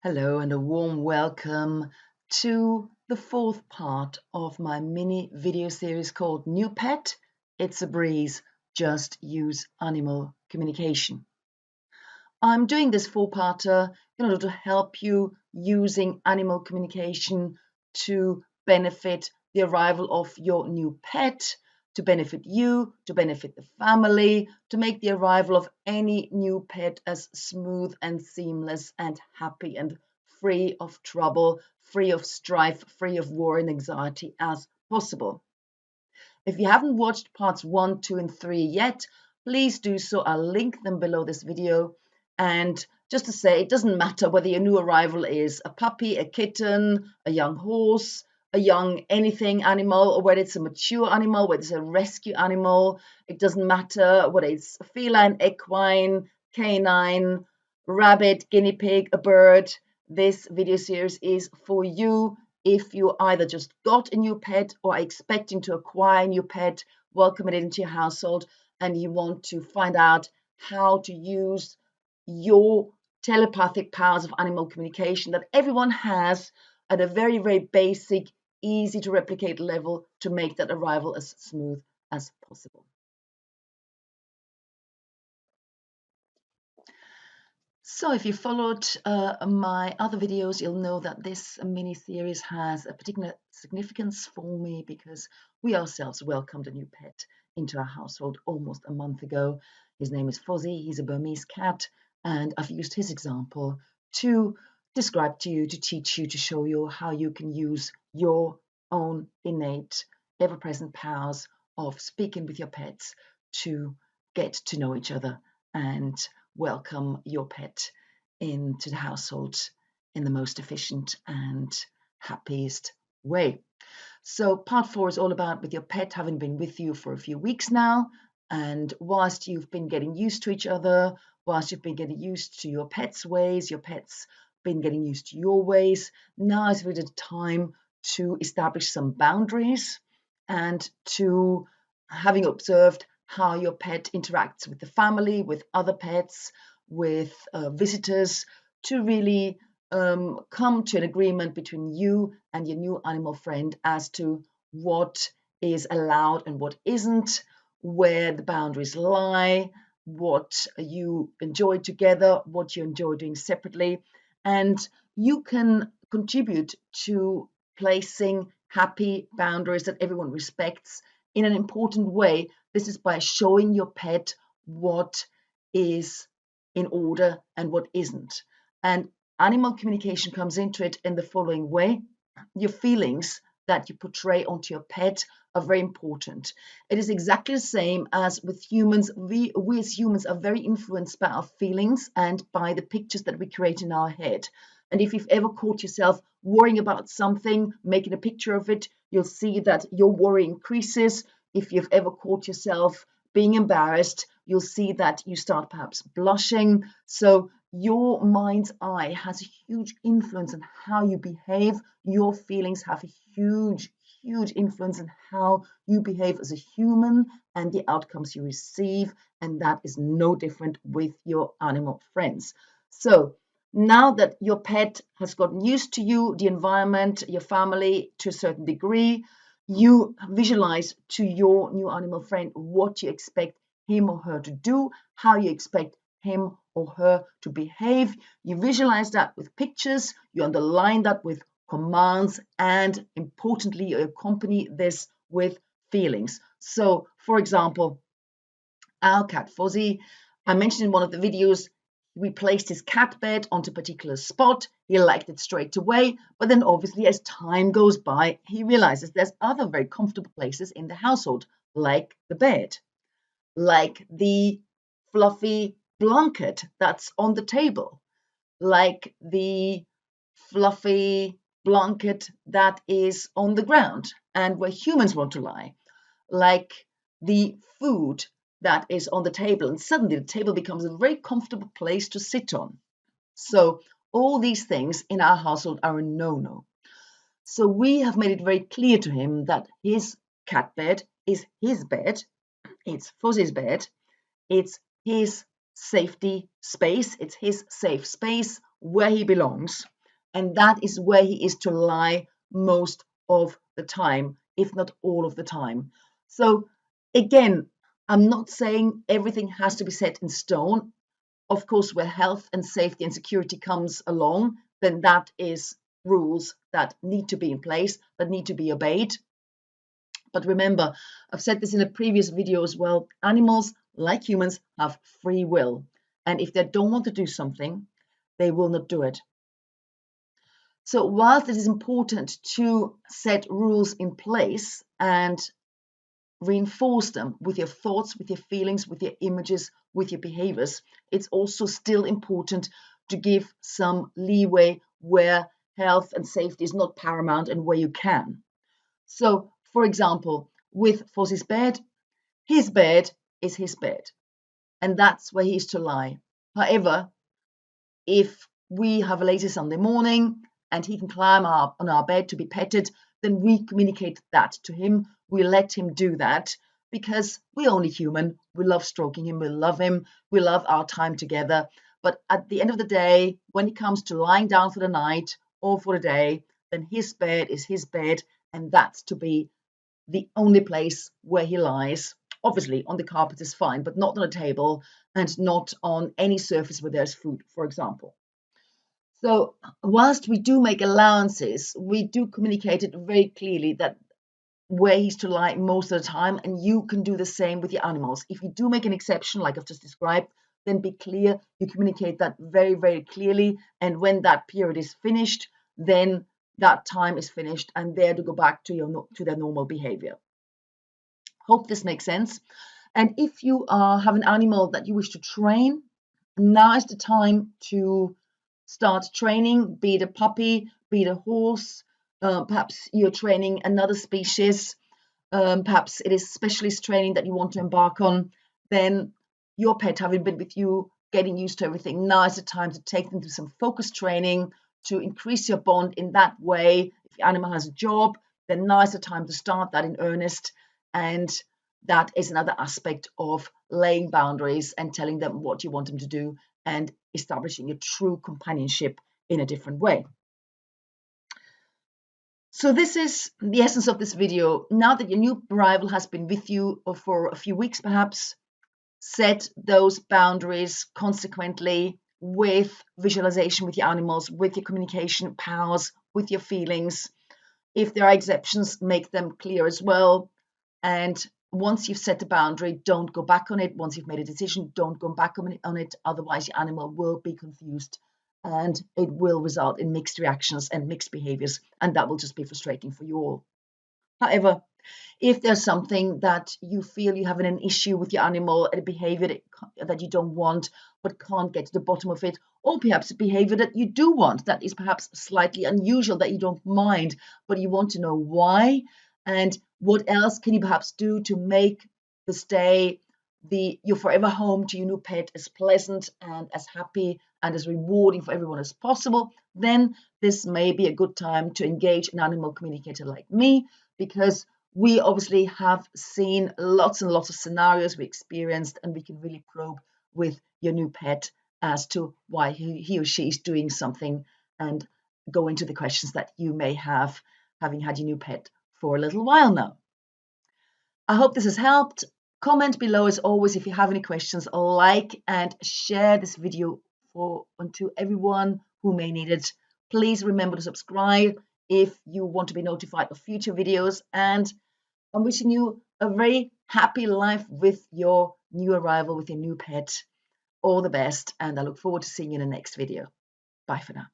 Hello and a warm welcome to the fourth part of my mini video series called New Pet. It's a breeze, just use animal communication. I'm doing this four-parter in order to help you using animal communication to benefit the arrival of your new pet, to benefit you, to benefit the family, to make the arrival of any new pet as smooth and seamless and happy and free of trouble, free of strife, free of worry and anxiety as possible. If you haven't watched parts 1, 2, and 3 yet, please do so. I'll link them below this video. And just to say, it doesn't matter whether your new arrival is a puppy, a kitten, a young horse, a young anything animal, or whether it's a mature animal, whether it's a rescue animal. It doesn't matter whether it's feline, equine, canine, rabbit, guinea pig, a bird. This video series is for you if you either just got a new pet or are expecting to acquire a new pet, welcome it into your household, and you want to find out how to use your telepathic powers of animal communication that everyone has at a very, very basic, easy to replicate level to make that arrival as smooth as possible. So if you followed my other videos, you'll know that this mini series has a particular significance for me because we ourselves welcomed a new pet into our household almost a month ago. His name is Fozzie. He's a Burmese cat, and I've used his example to describe to you, to teach you, to show you how you can use your own innate, ever-present powers of speaking with your pets to get to know each other and welcome your pet into the household in the most efficient and happiest way. So part 4 is all about with your pet having been with you for a few weeks now, and whilst you've been getting used to each other, whilst you've been getting used to your pet's ways, your pet's been getting used to your ways, now is really the time to establish some boundaries and to, having observed how your pet interacts with the family, with other pets, with visitors, to really come to an agreement between you and your new animal friend as to what is allowed and what isn't, where the boundaries lie, what you enjoy together, what you enjoy doing separately. And you can contribute to placing happy boundaries that everyone respects in an important way. This is by showing your pet what is in order and what isn't. And animal communication comes into it in the following way. Your feelings that you portray onto your pet are very important. It is exactly the same as with humans. We as humans are very influenced by our feelings and by the pictures that we create in our head. And if you've ever caught yourself worrying about something, making a picture of it, you'll see that your worry increases. If you've ever caught yourself being embarrassed, you'll see that you start perhaps blushing. So your mind's eye has a huge influence on how you behave. Your feelings have a huge, huge influence on how you behave as a human and the outcomes you receive. And that is no different with your animal friends. So now that your pet has gotten used to you, the environment, your family to a certain degree, you visualize to your new animal friend what you expect him or her to do, how you expect him or her to behave. You visualize that with pictures, you underline that with commands, and importantly, you accompany this with feelings. So, for example, our cat Fozzie, I mentioned in one of the videos, we placed his cat bed onto a particular spot. He liked it straight away, but then obviously as time goes by, he realizes there's other very comfortable places in the household, like the bed, like the fluffy blanket that's on the table, like the fluffy blanket that is on the ground and where humans want to lie, like the food that is on the table. And suddenly the table becomes a very comfortable place to sit on. So all these things in our household are a no-no. So we have made it very clear to him that his cat bed is his bed, it's Fozzie's bed, it's his safety space, it's his safe space where he belongs, and that is where he is to lie most of the time, if not all of the time. So again, I'm not saying everything has to be set in stone. Of course, where health and safety and security comes along, then that is rules that need to be in place, that need to be obeyed. But remember, I've said this in a previous video as well, animals, like humans, have free will. And if they don't want to do something, they will not do it. So whilst it is important to set rules in place and reinforce them with your thoughts, with your feelings, with your images, with your behaviors, it's also still important to give some leeway where health and safety is not paramount and where you can. So, for example, with Fozzie's bed, his bed is his bed, and that's where he is to lie. However, if we have a lazy Sunday morning and he can climb up on our bed to be petted, then we communicate that to him. We let him do that because we're only human. We love stroking him. We love him. We love our time together. But at the end of the day, when it comes to lying down for the night or for the day, then his bed is his bed, and that's to be the only place where he lies. Obviously, on the carpet is fine, but not on a table and not on any surface where there's food, for example. So, whilst we do make allowances, we do communicate it very clearly that where he's to lie most of the time, and you can do the same with your animals. If you do make an exception, like I've just described, then be clear, you communicate that very, very clearly, and when that period is finished, then that time is finished and they're to go back to their normal behavior. Hope this makes sense. And if you have an animal that you wish to train, now is the time to start training, be it a puppy, be it a horse, perhaps you're training another species, perhaps it is specialist training that you want to embark on, then your pet having been with you, getting used to everything, now is the time to take them through some focus training to increase your bond in that way. If your animal has a job, then now is the time to start that in earnest. And that is another aspect of laying boundaries and telling them what you want them to do and establishing a true companionship in a different way. So this is the essence of this video. Now that your new arrival has been with you for a few weeks perhaps, set those boundaries consequently with visualization with your animals, with your communication powers, with your feelings. If there are exceptions, make them clear as well. And once you've set the boundary, don't go back on it. Once you've made a decision, don't go back on it. Otherwise, your animal will be confused and it will result in mixed reactions and mixed behaviors. And that will just be frustrating for you all. However, if there's something that you feel you have an issue with your animal, a behavior that you don't want but can't get to the bottom of it, or perhaps a behavior that you do want that is perhaps slightly unusual that you don't mind, but you want to know why, and what else can you perhaps do to make the stay, your forever home to your new pet, as pleasant and as happy and as rewarding for everyone as possible, then this may be a good time to engage an animal communicator like me, because we obviously have seen lots and lots of scenarios we experienced, and we can really probe with your new pet as to why he or she is doing something and go into the questions that you may have, having had your new pet for a little while now. I hope this has helped. Comment below as always if you have any questions. Like and share this video to everyone who may need it. Please remember to subscribe if you want to be notified of future videos, and I'm wishing you a very happy life with your new arrival, with your new pet. All the best, and I look forward to seeing you in the next video. Bye for now.